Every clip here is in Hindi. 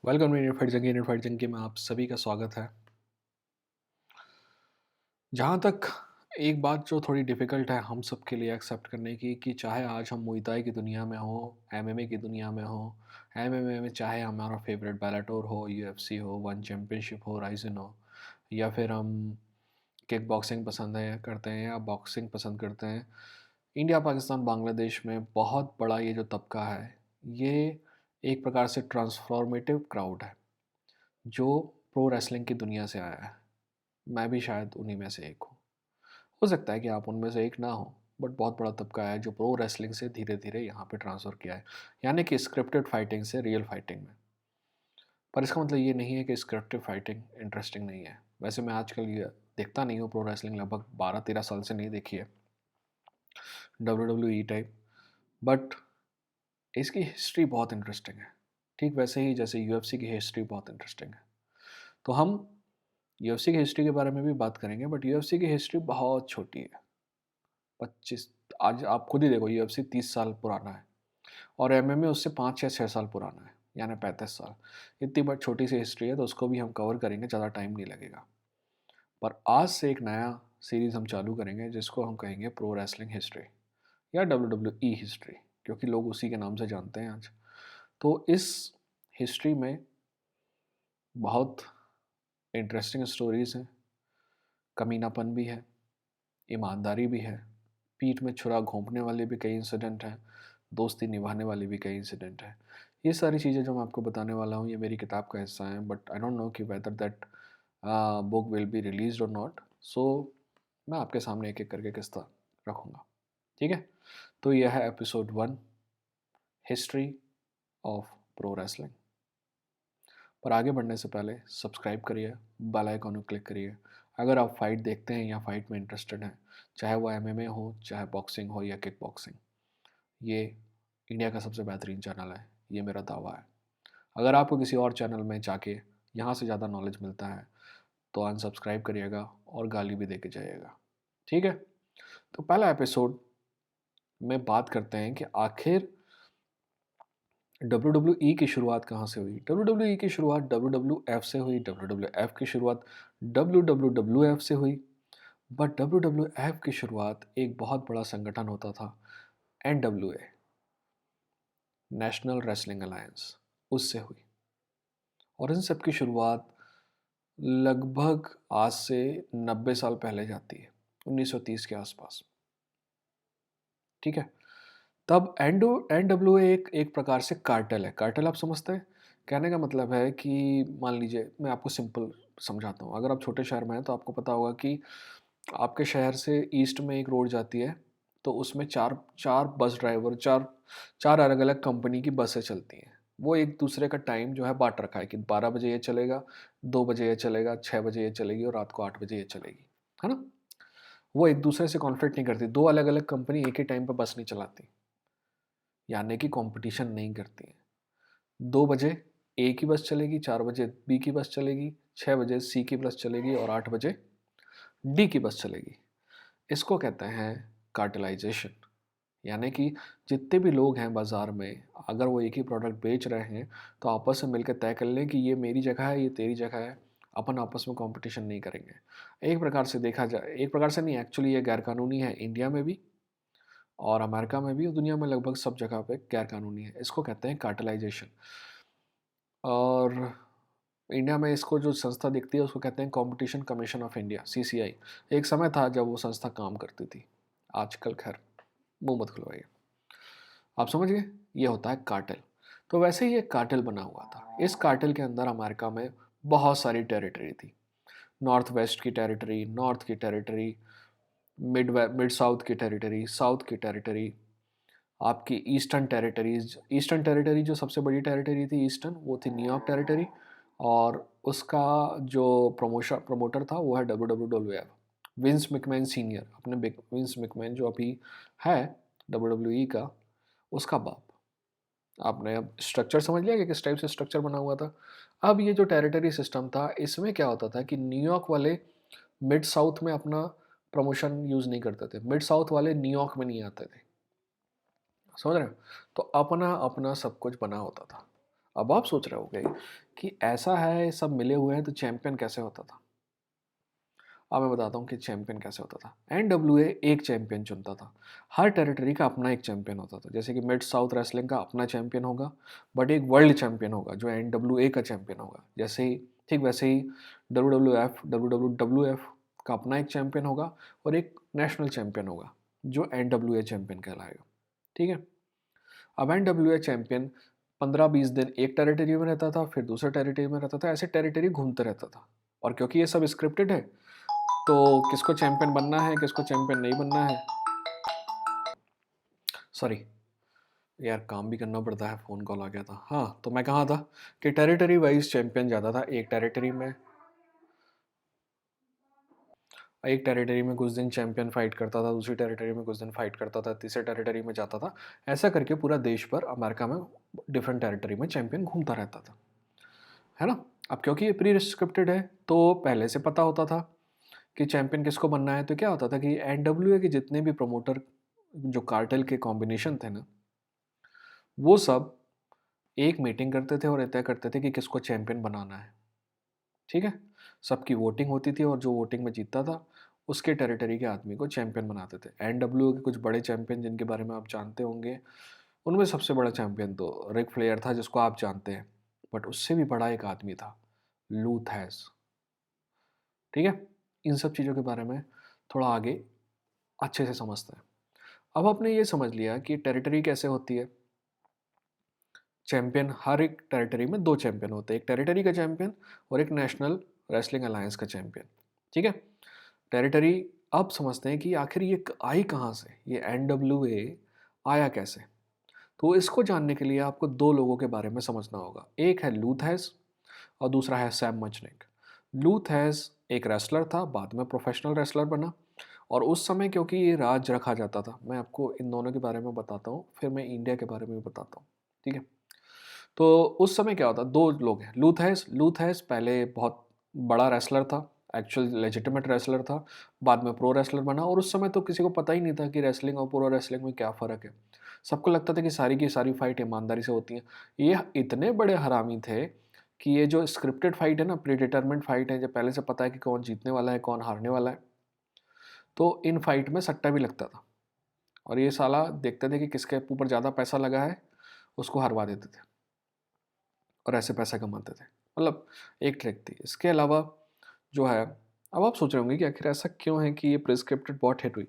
वेलकम इंडियन फाइट जंग में आप सभी का स्वागत है। जहाँ तक एक बात जो थोड़ी डिफ़िकल्ट है हम सब के लिए एक्सेप्ट करने की कि चाहे आज हम मुay थाई की दुनिया में हो, एमएमए की दुनिया में हो, एमएमए में चाहे हमारा फेवरेट बेllator हो, यूएफसी हो, वन चैम्पियनशिप हो, राइज़न हो, या फिर हम किक बॉक्सिंग पसंद है करते हैं या बॉक्सिंग पसंद करते हैं। इंडिया, पाकिस्तान, बांग्लादेश में बहुत बड़ा ये जो तबका है, ये एक प्रकार से ट्रांसफॉर्मेटिव क्राउड है, जो प्रो रेसलिंग की दुनिया से आया है। मैं भी शायद उन्हीं में से एक हूँ। हो सकता है कि आप उनमें से एक ना हो, बट बहुत बड़ा तबका है जो प्रो रेसलिंग से धीरे-धीरे यहाँ पे ट्रांसफ़र किया है, यानी कि स्क्रिप्टेड फाइटिंग से रियल फाइटिंग में। पर इसका मतलब ये नहीं है कि स्क्रिप्टेड फाइटिंग इंटरेस्टिंग नहीं है। वैसे मैं आजकल ये देखता नहीं हूँ प्रो रेसलिंग, लगभग 12-13 साल से नहीं देखी है, डब्ल्यूडब्ल्यूई टाइप, बट इसकी हिस्ट्री बहुत इंटरेस्टिंग है। ठीक वैसे ही जैसे यूएफसी की हिस्ट्री बहुत इंटरेस्टिंग है। तो हम यूएफसी की हिस्ट्री के बारे में भी बात करेंगे, बट यूएफसी की हिस्ट्री बहुत छोटी है। 25 आज आप खुद ही देखो, यूएफसी 30 साल पुराना है और एमएमए उससे 5 या 6 साल पुराना है, यानी 35 साल। इतनी बड़ी छोटी सी हिस्ट्री है, तो उसको भी हम कवर करेंगे, ज़्यादा टाइम नहीं लगेगा। पर आज से एक नया सीरीज़ हम चालू करेंगे जिसको हम कहेंगे प्रो रेसलिंग हिस्ट्री या डब्ल्यूडब्ल्यूई हिस्ट्री, क्योंकि लोग उसी के नाम से जानते हैं आज। तो इस हिस्ट्री में बहुत इंटरेस्टिंग स्टोरीज़ हैं, कमीनापन भी है, ईमानदारी भी है, पीठ में छुरा घोंपने वाले भी कई इंसिडेंट हैं, दोस्ती निभाने वाले भी कई इंसिडेंट हैं। ये सारी चीज़ें जो मैं आपको बताने वाला हूँ, ये मेरी किताब का हिस्सा हैं, बट आई डोंट नो कि whether that book will be released और नॉट। सो मैं आपके सामने एक-एक करके किस्सा रखूँगा, ठीक है? तो यह है episode 1, history of pro wrestling. पर आगे बढ़ने से पहले सब्सक्राइब करिए, बेल आइकन को क्लिक करिए। अगर आप फाइट देखते हैं या फाइट में इंटरेस्टेड हैं, चाहे वो एमएमए हो, चाहे बॉक्सिंग हो या किक बॉक्सिंग, ये इंडिया का सबसे बेहतरीन चैनल है, ये मेरा दावा है। अगर आपको किसी और चैनल में जाके यहाँ से ज़्यादा नॉलेज मिलता है, तो अनसब्सक्राइब करिएगा और गाली भी दे के जाइएगा, ठीक है? तो पहला एपिसोड में बात करते हैं कि आखिर डब्ल्यूडब्ल्यूई की शुरुआत कहाँ से हुई। डब्ल्यूडब्ल्यूई की शुरुआत डब्ल्यूडब्ल्यूएफ से हुई, डब्ल्यूडब्ल्यूएफ की शुरुआत डब्ल्यूडब्ल्यूएफ से हुई। बट डब्ल्यूडब्ल्यूएफ की शुरुआत एक बहुत बड़ा संगठन होता था, एनडब्ल्यूए, नेशनल रेसलिंग अलायंस, उससे हुई। और इन सब की शुरुआत लगभग आज से 90 साल पहले जाती है, 1930 के आसपास, ठीक है? तब एनडब्ल्यूए एक एक प्रकार से कार्टेल है। कार्टेल आप समझते हैं? कहने का मतलब है कि मान लीजिए, मैं आपको सिंपल समझाता हूँ। अगर आप छोटे शहर में हैं तो आपको पता होगा कि आपके शहर से ईस्ट में एक रोड जाती है, तो उसमें 4 4 बस ड्राइवर, 4 4 अलग-अलग कंपनी की बसें चलती हैं। वो एक दूसरे का टाइम जो है बाँट रखा है कि 12 बजे ये चलेगा, 2 बजे ये चलेगा, 6 बजे ये चलेगी और रात को 8 बजे ये चलेगी। है ना? वो एक दूसरे से कॉन्फ्लिक्ट नहीं करती। 2 अलग-अलग कंपनी एक ही टाइम पे बस नहीं चलाती। यानी कि कॉम्पिटिशन नहीं करती हैं। 2 बजे ए की बस चलेगी, 4 बजे बी की बस चलेगी, 6 बजे सी की बस चलेगी और 8 बजे डी की बस चलेगी। इसको कहते हैं कार्टेलाइजेशन। यानी कि जितने भी लोग हैं बाज़ार में, अगर वो एक ही प्रोडक्ट बेच रहे हैं, तो आपस में मिलकर तय कर लें कि ये मेरी जगह है, ये तेरी जगह है। अपन आपस में कॉम्पिटिशन नहीं करेंगे। एक प्रकार से देखा जाए, एक प्रकार से नहीं, एक्चुअली ये गैर-कानूनी है इंडिया में भी और अमेरिका में भी, और दुनिया में लगभग सब जगह पे गैर-कानूनी है। इसको कहते हैं कार्टेलाइजेशन। और इंडिया में इसको जो संस्था दिखती है उसको कहते हैं competition commission of India, CCI. एक समय था जब वो संस्था काम करती थी, आजकल खैर मुंह मत खुलवाइए। आप समझ गए, ये होता है कार्टेल। तो वैसे ही एक कार्टेल बना हुआ था। इस कार्टेल के अंदर अमेरिका में बहुत सारी टेरिटरी थी। नॉर्थ वेस्ट की टेरिटरी, नॉर्थ की टेरिटरी, मिड साउथ की टेरिटरी, साउथ की टेरिटरी, आपकी ईस्टर्न टेरिटरीज। ईस्टर्न टेरिटरी जो सबसे बड़ी टेरिटरी थी ईस्टर्न, वो थी न्यूयॉर्क टेरिटरी, और उसका जो प्रमोटर था वो है डब्ल्यू, विंस मैकमैन सीनियर, अपने विंस मैकमैन जो अभी है डब्ल्यू का, उसका बाप। आपने अब स्ट्रक्चर समझ लिया कि किस टाइप से स्ट्रक्चर बना हुआ था। अब ये जो टेरिटरी सिस्टम था, इसमें क्या होता था कि न्यूयॉर्क वाले मिड साउथ में अपना प्रमोशन यूज़ नहीं करते थे, मिड साउथ वाले न्यूयॉर्क में नहीं आते थे। समझ रहे हो? तो अपना अपना सब कुछ बना होता था। अब आप सोच रहे होंगे कि ऐसा है, सब मिले हुए हैं, तो चैंपियन कैसे होता था? अब मैं बताता हूँ कि चैंपियन कैसे होता था। एनडब्ल्यूए एक चैंपियन चुनता था। हर टेरिटरी का अपना एक चैंपियन होता था। जैसे कि मिड साउथ रेसलिंग का अपना चैंपियन होगा, बट एक वर्ल्ड चैंपियन होगा जो एनडब्ल्यूए का चैंपियन होगा। जैसे ही ठीक वैसे ही डब्ल्यू डब्ल्यू एफ का अपना एक चैंपियन होगा और एक नेशनल चैंपियन होगा जो एनडब्ल्यूए चैंपियन कहलाएगा। ठीक है। अब एनडब्ल्यूए चैंपियन 15-20 दिन एक टेरिटरी में रहता था, फिर दूसरे टेरिटरी में रहता था, ऐसे टेरिटरी घूमते रहता था। और क्योंकि ये सब स्क्रिप्टेड है, तो किसको चैंपियन बनना है, किसको चैंपियन नहीं बनना है, सॉरी यार काम भी करना पड़ता है, फ़ोन कॉल आ गया था। हाँ, तो मैं कहाँ था कि टेरिटरी वाइज चैंपियन जाता था। एक टेरिटरी में कुछ दिन चैंपियन फाइट करता था, दूसरी टेरिटरी में कुछ दिन फाइट करता था, तीसरे टेरिटरी में जाता था। ऐसा करके पूरा देश पर अमेरिका में डिफरेंट टेरिटरी में चैंपियन घूमता रहता था, है ना। अब क्योंकि ये प्री स्क्रिप्टेड है, तो पहले से पता होता था कि चैंपियन किसको बनना है। तो क्या होता था कि एनडब्ल्यूए के जितने भी प्रमोटर जो कार्टेल के कॉम्बिनेशन थे ना, वो सब एक मीटिंग करते थे और तय करते थे कि किसको चैंपियन बनाना है। ठीक है। सबकी वोटिंग होती थी और जो वोटिंग में जीतता था उसके टेरिटरी के आदमी को चैंपियन बनाते थे। एनडब्ल्यू के कुछ बड़े चैंपियन जिनके बारे में आप जानते होंगे, उनमें सबसे बड़ा चैंपियन तो रिक फ्लेयर था जिसको आप जानते हैं, बट उससे भी बड़ा एक आदमी था, लूथैस। ठीक है। इन सब चीज़ों के बारे में थोड़ा आगे अच्छे से समझते हैं। अब आपने ये समझ लिया कि टेरिटरी कैसे होती है। चैंपियन, हर एक टेरिटरी में दो चैंपियन होते हैं, एक टेरिटरी का चैंपियन और एक नेशनल रेसलिंग अलायंस का चैंपियन। ठीक है। टेरिटरी, अब समझते हैं कि आखिर ये आई कहाँ से, ये एनडब्ल्यूए आया कैसे। तो इसको जानने के लिए आपको दो लोगों के बारे में समझना होगा। एक है लूथैस और दूसरा है सैम मचनिक। लूथैस एक रेसलर था, बाद में प्रोफेशनल रेसलर बना। और उस समय क्योंकि ये राज रखा जाता था, मैं आपको इन दोनों के बारे में बताता हूँ, फिर मैं इंडिया के बारे में भी बताता हूँ। ठीक है। तो उस समय क्या होता, दो लोग हैं। लूथैस पहले बहुत बड़ा रेसलर था, एक्चुअल लेजिटिमेट रेसलर था, बाद में प्रो रेसलर बना। और उस समय तो किसी को पता ही नहीं था कि रेसलिंग और प्रो रेसलिंग में क्या फ़र्क है। सबको लगता था कि सारी की सारी फाइट ईमानदारी से होती हैं। ये इतने बड़े हरामी थे कि ये जो स्क्रिप्टेड फाइट है ना, प्री डिटरमिन्ड फाइट है, जब पहले से पता है कि कौन जीतने वाला है कौन हारने वाला है, तो इन फाइट में सट्टा भी लगता था। और ये साला देखते थे कि किसके ऊपर ज़्यादा पैसा लगा है, उसको हरवा देते थे और ऐसे पैसा कमाते थे। मतलब एक ट्रिक थी। इसके अलावा जो है, अब आप सोच रहे होंगे कि आखिर ऐसा क्यों है कि ये प्रिस्क्रिप्टेड बहुत हिट हुई।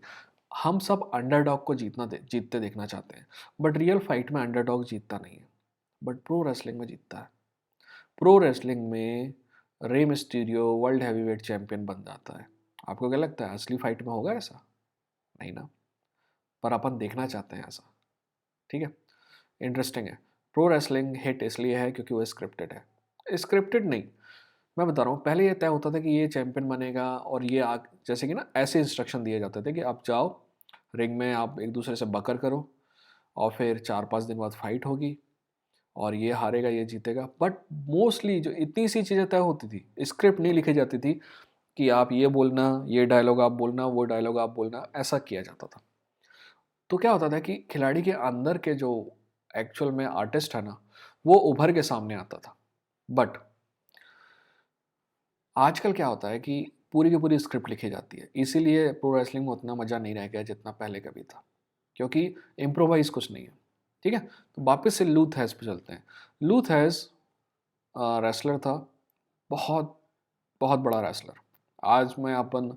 हम सब अंडरडॉग को जीतते देखना चाहते हैं, बट रियल फाइट में अंडरडॉग जीतता नहीं है, बट प्रो रेसलिंग में जीतता है। प्रो रेसलिंग में Rey Mysterio world heavyweight champion बन जाता है। आपको क्या लगता है असली फाइट में होगा ऐसा? नहीं ना, पर अपन देखना चाहते हैं ऐसा। ठीक है। इंटरेस्टिंग है। प्रो रेसलिंग हिट इसलिए है क्योंकि वो स्क्रिप्टेड है। स्क्रिप्टेड नहीं, मैं बता रहा हूँ, पहले ये तय होता था कि ये चैंपियन बनेगा और ये जैसे कि ना ऐसे इंस्ट्रक्शन दिए जाते थे कि आप जाओ रिंग में, आप एक दूसरे से बकर करो और फिर 4-5 दिन बाद फाइट होगी और ये हारेगा ये जीतेगा। बट मोस्टली जो इतनी सी चीज़ें तय होती थी, स्क्रिप्ट नहीं लिखी जाती थी कि आप ये बोलना, ये डायलॉग आप बोलना, वो डायलॉग आप बोलना, ऐसा किया जाता था। तो क्या होता था कि खिलाड़ी के अंदर के जो एक्चुअल में आर्टिस्ट है ना, वो उभर के सामने आता था। बट आजकल क्या होता है कि पूरी की पूरी स्क्रिप्ट लिखी जाती है, इसीलिए प्रो रेसलिंग में उतना मज़ा नहीं रह गया जितना पहले कभी था, क्योंकि इम्प्रोवाइज कुछ नहीं है। ठीक है। तो वापस से लूथैस पे चलते हैं। लूथैस रेसलर था, बहुत बहुत बड़ा रेसलर। आज मैं अपन,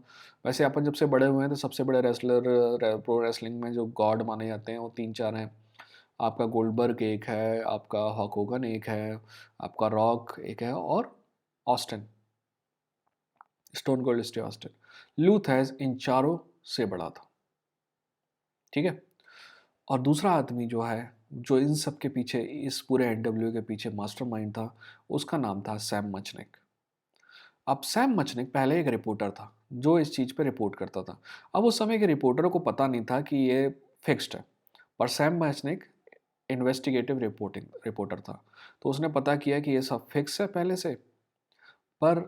वैसे अपन जब से बड़े हुए हैं तो सबसे बड़े रेसलर प्रो रेसलिंग में जो गॉड माने जाते हैं वो 3-4 हैं। आपका गोल्डबर्ग एक है, आपका हॉक होगन एक है, आपका रॉक एक है, और Austin, Stone Cold Steve Austin. लूथैस इन चारों से बड़ा था। ठीक है। और दूसरा आदमी जो है, जो इन सब के पीछे, इस पूरे एनडब्ल्यू के पीछे मास्टरमाइंड था, उसका नाम था सैम मचनिक। अब सैम मचनिक पहले एक रिपोर्टर था जो इस चीज़ पे रिपोर्ट करता था। अब उस समय के रिपोर्टरों को पता नहीं था कि ये फिक्स्ड है, पर सैम मचनिक इन्वेस्टिगेटिव रिपोर्टिंग रिपोर्टर था, तो उसने पता किया कि ये सब फिक्स है पहले से। पर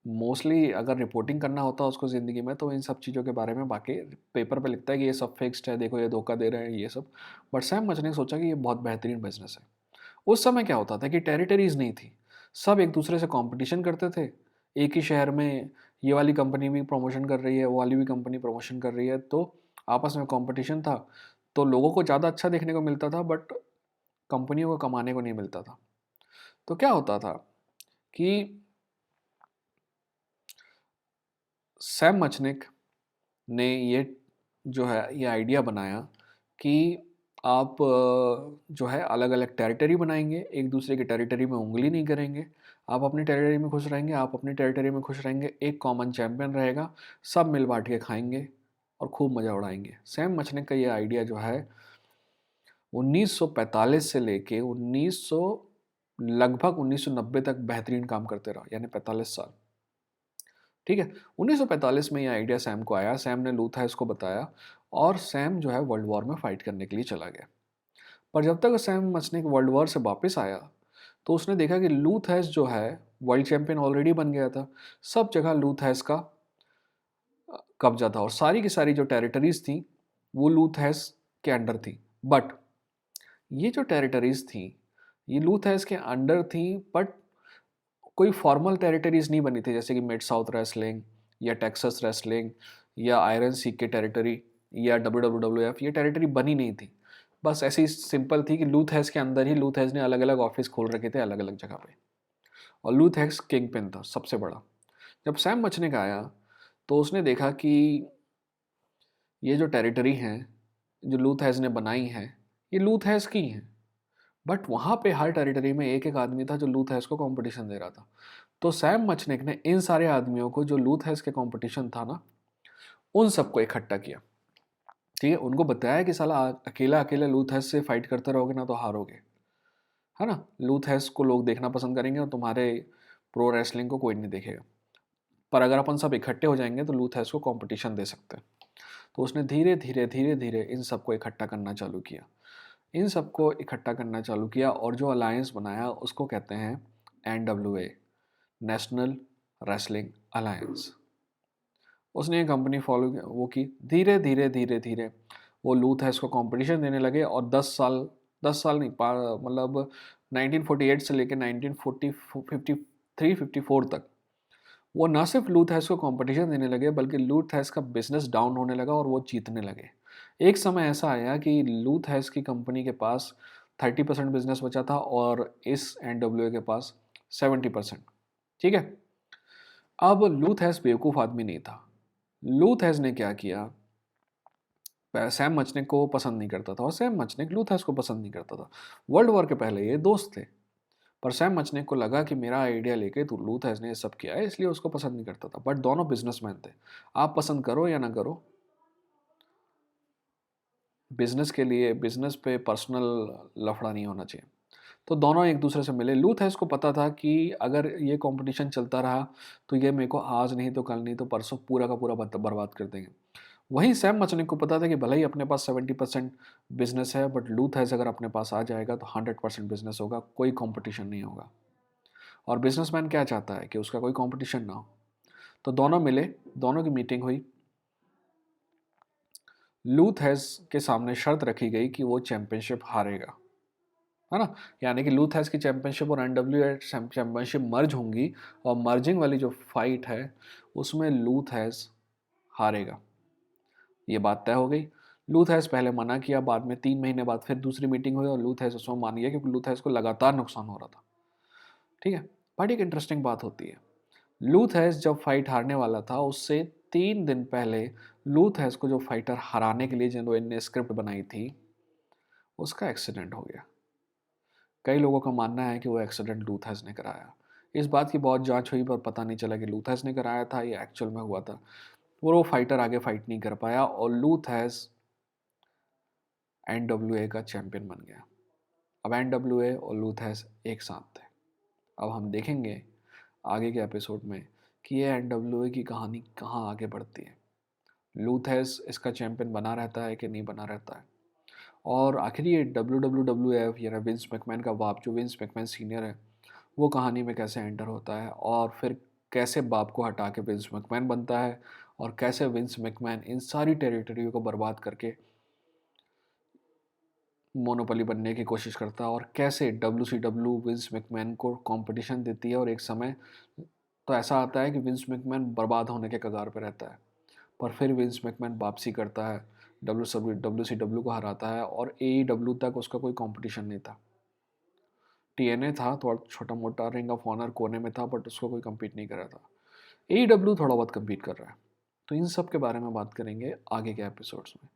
मोस्टली अगर रिपोर्टिंग करना होता है उसको ज़िंदगी में, तो इन सब चीज़ों के बारे में बाकी पेपर पे लिखता है कि ये सब फिक्स्ड है, देखो ये धोखा दे रहे हैं ये सब। बट सैम मच ने सोचा कि ये बहुत बेहतरीन बिजनेस है। उस समय क्या होता था कि टेरिटरीज नहीं थी, सब एक दूसरे से कंपटीशन करते थे। एक ही शहर में ये वाली कंपनी भी प्रमोशन कर रही है, वो वाली भी कंपनी प्रमोशन कर रही है, तो आपस में कंपटीशन था। तो लोगों को ज़्यादा अच्छा देखने को मिलता था, बट कंपनियों को कमाने को नहीं मिलता था। तो क्या होता था कि सैम मचनिक ने ये जो है ये आइडिया बनाया कि आप जो है अलग अलग टेरिटरी बनाएंगे, एक दूसरे की टेरिटरी में उंगली नहीं करेंगे। आप अपनी टेरिटरी में खुश रहेंगे, आप अपनी टेरिटरी में खुश रहेंगे, एक कॉमन चैम्पियन रहेगा, सब मिल बांट के खाएंगे और खूब मज़ा उड़ाएंगे। सैम मचनिक का ये आइडिया जो है 1945 से लेके 1900 लगभग 1990 तक बेहतरीन काम करते रहा, यानी 45 साल। ठीक है, 1945 में ये आइडिया सैम को आया, सैम ने लूथाइस को बताया और सैम जो है वर्ल्ड वॉर में फाइट करने के लिए चला गया। पर जब तक सैम मचनिक वर्ल्ड वॉर से वापस आया तो उसने देखा कि लूथाइस जो है वर्ल्ड चैंपियन ऑलरेडी बन गया था। सब जगह लूथाइस का कब्जा था और सारी की सारी जो टेरिटरीज थी वो लूथाइस के अंडर थी। बट ये जो टेरिटरीज थी ये लूथाइस के अंडर थी, बट कोई फॉर्मल टेरिटरीज नहीं बनी थी, जैसे कि मिड साउथ रेसलिंग या टेक्सास रेसलिंग या आयरन सीक की टेरिटरी या WWF, ये टेरिटरी बनी नहीं थी। बस ऐसी सिंपल थी कि लूथेस के अंदर ही लूथेस ने अलग अलग ऑफिस खोल रखे थे अलग अलग जगह पे, और लूथेस किंग पिन था सबसे बड़ा। जब सैम मचने का आया तो उसने देखा कि ये जो टेरिटरी हैं जो लूथेस ने बनाई हैं ये लूथेस की हैं, बट वहाँ पे हर टेरिटरी में एक एक आदमी था जो लूथेस को कंपटीशन दे रहा था। तो सैम मचनिक ने इन सारे आदमियों को जो लूथेस के कंपटीशन था ना उन सबको इकट्ठा किया। ठीक है, उनको बताया कि साला अकेला अकेले लूथेस से फाइट करते रहोगे ना तो हारोगे, है ना। लूथेस को लोग देखना पसंद करेंगे और तुम्हारे प्रो रेसलिंग को कोई नहीं देखेगा, पर अगर अपन सब इकट्ठे हो जाएंगे तो लूथेस को कंपटीशन दे सकते हैं। तो उसने धीरे धीरे धीरे धीरे इन सबको इकट्ठा करना चालू किया, इन सबको इकट्ठा करना चालू किया और जो अलायंस बनाया उसको कहते हैं NWA, नेशनल रेसलिंग अलायंस। उसने ये कंपनी फॉलो वो की, धीरे धीरे धीरे धीरे वो लूथेस को कंपटीशन देने लगे और 10 साल नहीं मतलब 1948 से लेकर 1953-54 तक वो ना सिर्फ लूथेस को कंपटीशन देने लगे बल्कि लूथेस का बिजनेस डाउन होने लगा और वो जीतने लगे। एक समय ऐसा आया कि लूथेस की कंपनी के पास 30% बिजनेस बचा था और इस NWA के पास 70%। ठीक है, अब लूथेस बेवकूफ़ आदमी नहीं था। लूथेस ने क्या किया, सैम मचनिक को पसंद नहीं करता था और सैम मचनिक लूथेस को पसंद नहीं करता था। वर्ल्ड वॉर के पहले ये दोस्त थे, पर सैम मचनिक को लगा कि मेरा आइडिया लेके तो लूथेस ने ये सब किया है इसलिए उसको पसंद नहीं करता था। बट दोनों बिजनेसमैन थे, आप पसंद करो या ना करो, बिजनेस के लिए बिजनेस पे पर्सनल लफड़ा नहीं होना चाहिए। तो दोनों एक दूसरे से मिले। लूथेस को पता था कि अगर ये कंपटीशन चलता रहा तो ये मेरे को आज नहीं तो कल नहीं तो परसों पूरा का पूरा बर्बाद कर देंगे। वहीं सैम मचनिक को पता था कि भले ही अपने पास 70% बिजनेस है, बट लूथेस अगर अपने पास आ जाएगा तो 100% बिजनेस होगा, कोई कंपटीशन नहीं होगा। और बिजनेसमैन क्या चाहता है कि उसका कोई कंपटीशन ना हो। तो दोनों मिले, दोनों की मीटिंग हुई। लूथेस के सामने शर्त रखी गई कि वो चैंपियनशिप हारेगा, है ना। यानी कि लूथेस की चैंपियनशिप और NWA चैंपियनशिप मर्ज होंगी और मर्जिंग वाली जो फाइट है उसमें लूथेस हारेगा, ये बात तय हो गई। लूथेस पहले मना किया, बाद में 3 महीने बाद फिर दूसरी मीटिंग हुई और लूथेस उसमें मान गया क्योंकि लूथेस को लगातार नुकसान हो रहा था। ठीक है, बट एक इंटरेस्टिंग बात होती है, लूथेस जब फाइट हारने वाला था उससे 3 दिन पहले लूथेस को जो फाइटर हराने के लिए जिन्होंने स्क्रिप्ट बनाई थी उसका एक्सीडेंट हो गया। कई लोगों का मानना है कि वो एक्सीडेंट लूथेस ने कराया। इस बात की बहुत जांच हुई पर पता नहीं चला कि लूथेस ने कराया था या एक्चुअल में हुआ था। वो फाइटर आगे फाइट नहीं कर पाया और लूथेस NWA का चैंपियन बन गया। अब NWA और लूथेस एक साथ थे। अब हम देखेंगे आगे के एपिसोड में कि ये NWA की कहानी कहाँ आगे बढ़ती है, लूथेस इसका चैंपियन बना रहता है कि नहीं बना रहता है, और आखिर ये WWF या विंस मैकमैन का बाप जो विंस मैकमैन सीनियर है वो कहानी में कैसे एंटर होता है, और फिर कैसे बाप को हटा के विंस मैकमैन बनता है, और कैसे विंस मैकमैन इन सारी टेरिटरियों को बर्बाद करके मोनोपोली बनने की कोशिश करता है, और कैसे WCW विंस मैकमैन को कंपटीशन देती है, और एक समय तो ऐसा आता है कि विंस मैकमैन बर्बाद होने के कगार पर रहता है, पर फिर विंस मैकमैन वापसी करता है, WCW को हराता है, और AEW तक उसका कोई कंपटीशन नहीं था। TNA था, थोड़ा छोटा मोटा रिंग ऑफ ऑनर कोने में था, बट उसको कोई कम्पीट नहीं कर रहा था। AEW थोड़ा बहुत कम्पीट कर रहा है। तो इन सब के बारे में बात करेंगे आगे के एपिसोड्स में।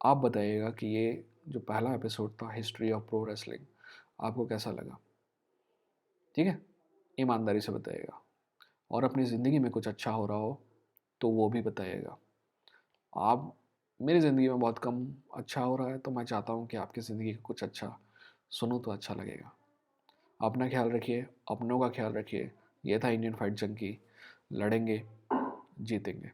आप बताइएगा कि ये जो पहला एपिसोड था हिस्ट्री ऑफ प्रो रेसलिंग, आपको कैसा लगा? ठीक है, ईमानदारी से बताइएगा। और अपनी ज़िंदगी में कुछ अच्छा हो रहा हो तो वो भी बताइएगा। आप मेरी ज़िंदगी में बहुत कम अच्छा हो रहा है, तो मैं चाहता हूँ कि आपकी ज़िंदगी का कुछ अच्छा सुनूँ तो अच्छा लगेगा। अपना ख्याल रखिए, अपनों का ख्याल रखिए। ये था इंडियन फाइट जंकी। लड़ेंगे, जीतेंगे।